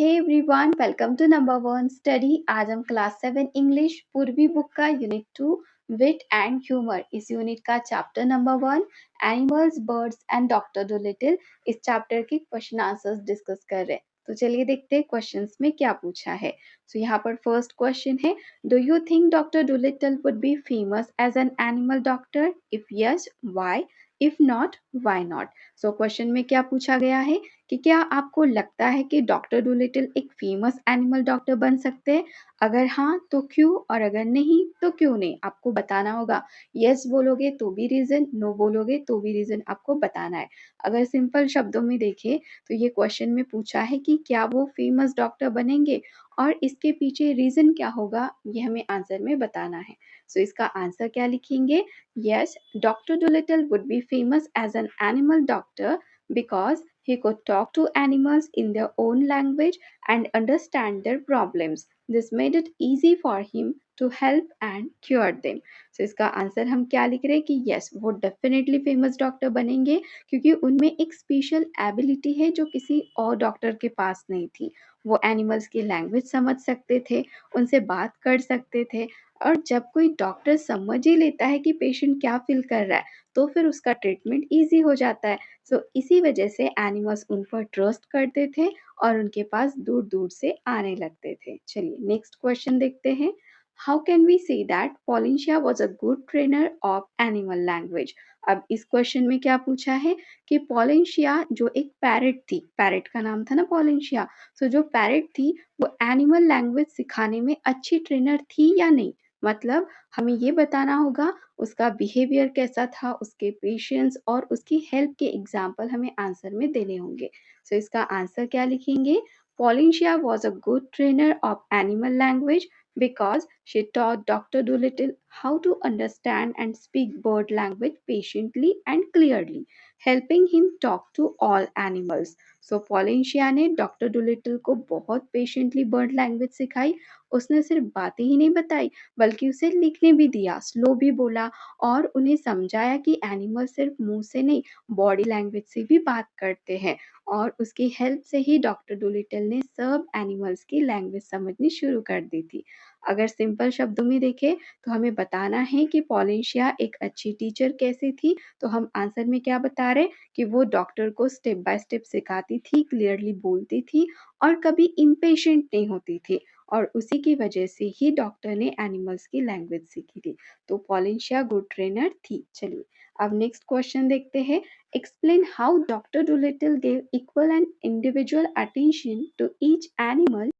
Hey everyone, welcome to number one study. आज हम class 7 English Poorvi book का unit 2 wit and humour, इस unit का chapter number 1 animals, birds and doctor Dolittle, इस chapter के question answers discuss कर रहे हैं। तो चलिए देखते हैं क्वेश्चंस में क्या पूछा है। तो यहाँ पर फर्स्ट क्वेश्चन है, do you think doctor Dolittle would be famous as an animal doctor? If yes, why? If not, why not? So question में क्या पूछा गया है कि क्या आपको लगता है कि डॉक्टर डोलिटल एक फेमस एनिमल डॉक्टर बन सकते हैं? अगर हाँ तो क्यों, और अगर नहीं तो क्यों नहीं, आपको बताना होगा। यस बोलोगे तो भी रीजन, नो बोलोगे तो भी रीजन आपको बताना है। अगर सिंपल शब्दों में देखें तो ये क्वेश्चन में पूछा है कि क्या वो फेमस डॉक्टर बनेंगे और इसके पीछे रीजन क्या होगा, ये हमें आंसर में बताना है। सो इसका आंसर क्या लिखेंगे? Yes, doctor Dolittle would be famous as an animal doctor because he could talk to animals in their own language and understand their problems. This made it easy for him to help and cure them. So इसका answer हम क्या लिख रहे हैं कि yes, वो definitely famous doctor बनेंगे क्योंकि उनमें एक स्पेशल एबिलिटी है जो किसी और डॉक्टर के पास नहीं थी। वो एनिमल्स की लैंग्वेज समझ सकते थे, उनसे बात कर सकते थे, और जब कोई डॉक्टर समझ ही लेता है कि पेशेंट क्या फील कर रहा है तो फिर उसका ट्रीटमेंट ईजी हो जाता है। सो इसी वजह से एनिमल्स उन पर ट्रस्ट करते थे और उनके पास दूर दूर से आने लगते थे। चलिए नेक्स्ट क्वेश्चन देखते हैं। How can we say that Polynesia was a good trainer of animal language? अब इस क्वेश्चन में क्या पूछा है कि पोलिंशिया जो एक पैरेट थी, पैरेट का नाम था ना पोलिंशिया, सो जो पैरेट थी वो एनिमल लैंग्वेज सिखाने में अच्छी ट्रेनर थी या नहीं। मतलब हमें ये बताना होगा उसका बिहेवियर कैसा था, उसके पेशेंस और उसकी हेल्प के एग्जाम्पल हमें आंसर में देने होंगे। सो इसका आंसर क्या लिखेंगे? Polynesia was a good trainer of animal language because she taught Dr. Dolittle how to understand and speak bird language patiently and clearly, helping him talk to all animals. सो पोलिंशिया ने doctor Doolittle को बहुत patiently bird language सिखाई। उसने सिर्फ बातें ही नहीं बताई बल्कि उसे लिखने भी दिया, स्लो भी बोला और उन्हें समझाया कि एनिमल सिर्फ मुंह से नहीं, बॉडी लैंग्वेज से भी बात करते हैं। और उसकी हेल्प से ही डॉक्टर डोलिटल ने सब एनिमल्स की लैंग्वेज समझनी शुरू कर दी थी। अगर सिंपल शब्दों में देखें तो हमें बताना है कि पोलिंशिया एक अच्छी टीचर कैसे थी। तो हम आंसर में क्या बता रहे कि वो डॉक्टर को स्टेप बाय स्टेप सिखाती थी, क्लियरली बोलती थी और कभी इम्पेशेंट नहीं होती थी, और उसी की वजह से ही डॉक्टर ने एनिमल्स की लैंग्वेज सीखी थी। तो पोलिंशिया गुड ट्रेनर थी। चलिए अब नेक्स्ट क्वेश्चन देखते हैं। Explain how doctor Dolittle gave equal and individual attention to each animal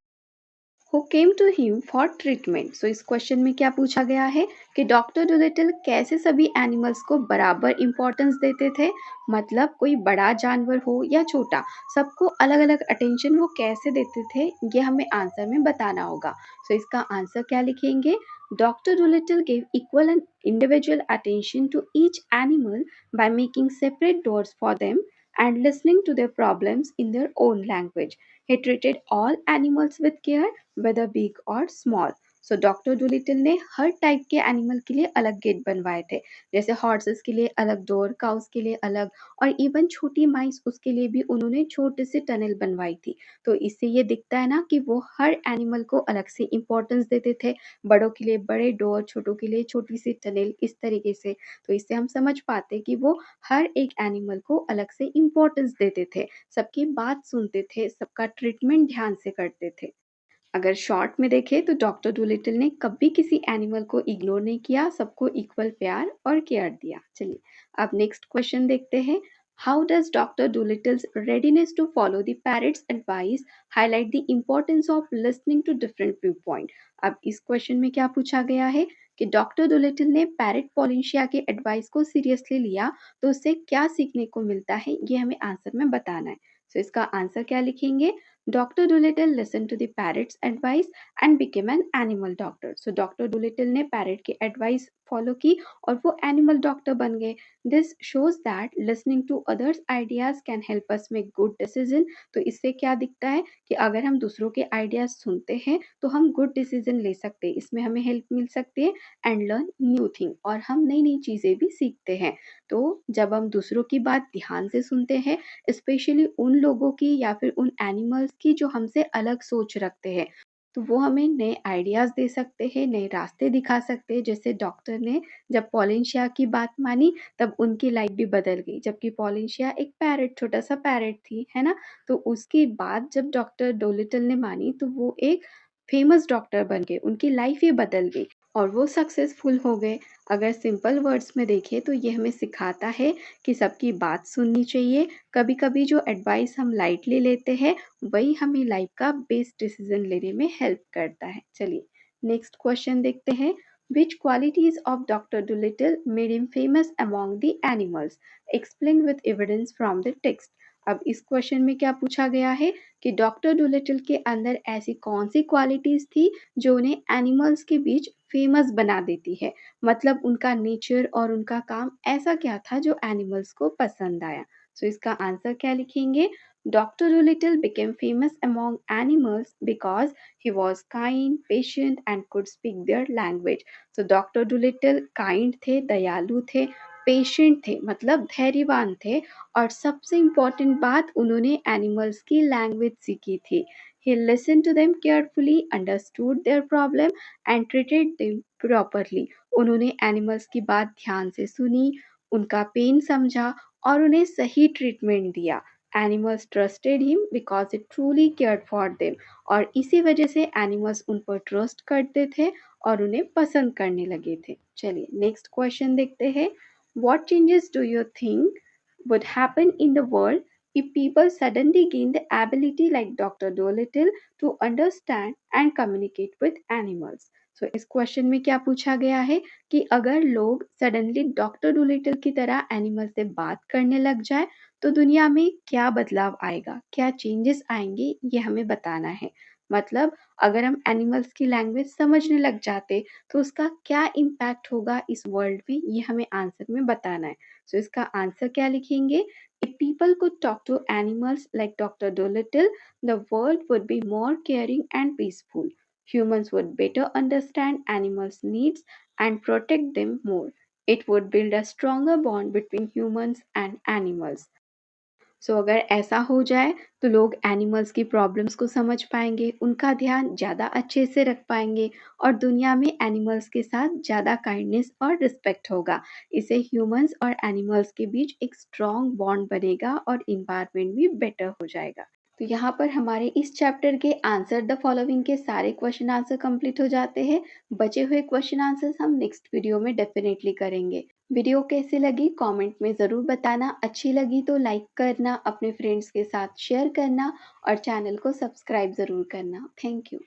who came to him for treatment. So इस क्वेश्चन में क्या पूछा गया है कि डॉक्टर डोलिटल कैसे सभी एनिमल्स को बराबर इंपॉर्टेंस देते थे। मतलब कोई बड़ा जानवर हो या छोटा, सबको अलग अलग अटेंशन वो कैसे देते थे, ये हमें आंसर में बताना होगा। सो इसका आंसर क्या लिखेंगे? Doctor Dolittle gave equal and individual attention to each animal by making separate doors for them and listening to their problems in their own language. He treated all animals with care whether big or small. So doctor Dolittle ने हर type के animal के लिए अलग gate बनवाए थे। जैसे horses के लिए अलग डोर, काउस के लिए अलग, और इवन छोटी माइस उसके लिए भी उन्होंने छोटे से टनल बनवाई थी। तो इससे ये दिखता है ना कि वो हर एनिमल को अलग से इम्पोर्टेंस देते थे। बड़ों के लिए बड़े डोर, छोटों के लिए छोटी सी टनल, इस तरीके से। तो इससे हम समझ पाते कि वो हर एक एनिमल को अलग से इम्पोर्टेंस देते थे, सबकी बात सुनते थे, सबका ट्रीटमेंट ध्यान से करते थे। अगर शॉर्ट में देखें तो डॉक्टर डोलिटल ने कभी किसी एनिमल को इग्नोर नहीं किया, सबको इक्वल प्यार और केयर दिया। चलिए अब नेक्स्ट क्वेश्चन देखते हैं। How does doctor Dolittle's readiness to follow the parrot's advice highlight the importance of listening to different view point? अब इस क्वेश्चन में क्या पूछा गया है कि डॉक्टर डोलिटल ने पैरेट पोलिंशिया के एडवाइस को सीरियसली लिया तो उससे क्या सीखने को मिलता है, ये हमें आंसर में बताना है। तो इसका आंसर क्या लिखेंगे? Dr. Dolittle listened to the parrot's advice and became an animal doctor. So Dr. Dolittle ने पैरेट के एडवाइस फॉलो की और वो एनिमल डॉक्टर बन गए। This shows that listening to others ideas can help us make good decision. तो इससे क्या दिखता है कि अगर हम दूसरों के आइडियाज सुनते हैं तो हम गुड डिसीजन ले सकते हैं, इसमें हमें हेल्प मिल सकती है एंड लर्न न्यू थिंग, और हम नई नई चीज़ें भी सीखते हैं। तो जब हम दूसरों की बात ध्यान से सुनते हैं, स्पेशली उन लोगों की या फिर उन एनिमल्स की जो हमसे अलग सोच रखते हैं, तो वो हमें नए आइडियाज़ दे सकते हैं, नए रास्ते दिखा सकते हैं। जैसे डॉक्टर ने जब पॉलिनशिया की बात मानी तब उनकी लाइफ भी बदल गई, जबकि पॉलिनशिया एक पैरट, छोटा सा पैरट थी, है ना? तो उसके बाद जब डॉक्टर डोलिटल ने मानी तो वो एक फेमस डॉक्टर बन गए, उनकी लाइफ ही बदल गई और वो सक्सेसफुल हो गए। अगर सिंपल वर्ड्स में देखें तो ये हमें सिखाता है कि सबकी बात सुननी चाहिए। कभी कभी जो एडवाइस हम लाइटली लेते हैं वही हमें लाइफ का बेस्ट डिसीजन लेने में हेल्प करता है। चलिए नेक्स्ट क्वेश्चन देखते हैं। Which qualities of Dr. Dolittle made him famous among the animals? Explain with evidence from the text. अब इस क्वेश्चन में क्या पूछा गया है कि डॉक्टर डोलिटल के अंदर ऐसी कौन सी क्वालिटीज थी जो उन्हें एनिमल्स के बीच फेमस बना देती है। मतलब उनका नेचर और उनका काम ऐसा क्या था जो एनिमल्स को पसंद आया। सो इसका आंसर क्या लिखेंगे? Dr. Dolittle became famous among animals because he was kind, patient and could speak their language. So Dr. Dolittle kind थे, दयालु थे, पेशेंट थे मतलब धैर्यवान थे, और सबसे इम्पोर्टेंट बात उन्होंने एनिमल्स की लैंग्वेज सीखी थी। He listened to them carefully, understood their problem and treated them properly. उन्होंने एनिमल्स की बात ध्यान से सुनी, उनका पेन समझा और उन्हें सही ट्रीटमेंट दिया। Animals trusted him because he truly cared for them. और इसी वजह से एनिमल्स उन पर ट्रस्ट करते थे और उन्हें पसंद करने लगे थे। चलिए नेक्स्ट क्वेश्चन देखते हैं। What changes do you think would happen in the world if people suddenly gain the ability like Dr. Dolittle to understand and communicate with animals? So इस क्वेश्चन में क्या पूछा गया है कि अगर लोग सडनली डॉक्टर डोलिटल की तरह एनिमल से बात करने लग जाए तो दुनिया में क्या बदलाव आएगा, क्या चेंजेस आएंगे, ये हमें बताना है। मतलब अगर हम एनिमल्स की लैंग्वेज समझने लग जाते तो उसका क्या इम्पैक्ट होगा इस वर्ल्ड में, ये हमें आंसर में बताना है। सो इसका आंसर क्या लिखेंगे? If people could talk to animals like Dr. Dolittle, the world would be more caring and peaceful. Humans would better understand animals' needs and protect them more. It would build a stronger bond between humans and animals. सो अगर ऐसा हो जाए तो लोग animals की problems को समझ पाएंगे, उनका ध्यान ज़्यादा अच्छे से रख पाएंगे और दुनिया में एनिमल्स के साथ ज़्यादा काइंडनेस और रिस्पेक्ट होगा। इससे ह्यूमंस और एनिमल्स के बीच एक स्ट्रॉन्ग बॉन्ड बनेगा और इन्वायरमेंट भी बेटर हो जाएगा। तो यहाँ पर हमारे इस चैप्टर के आंसर द फॉलोइंग के सारे क्वेश्चन आंसर कंप्लीट हो जाते हैं। बचे हुए क्वेश्चन आंसर्स हम नेक्स्ट वीडियो में डेफिनेटली करेंगे। वीडियो कैसी लगी कमेंट में ज़रूर बताना। अच्छी लगी तो लाइक करना, अपने फ्रेंड्स के साथ शेयर करना और चैनल को सब्सक्राइब ज़रूर करना। Thank you.